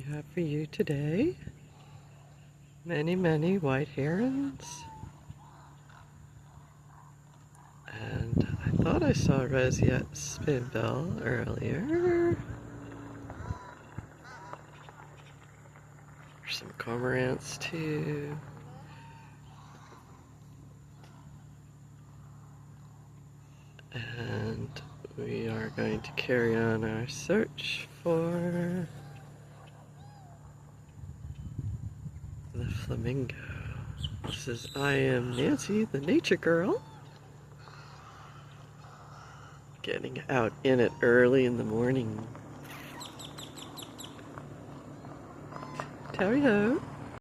we have for you today many, many white herons. And I thought I saw a roseate spoonbill earlier. There's some cormorants too. And we are going to carry on our search for the flamingo. This is IAM Nancy, the nature girl, getting out in it early in the morning. Tally ho!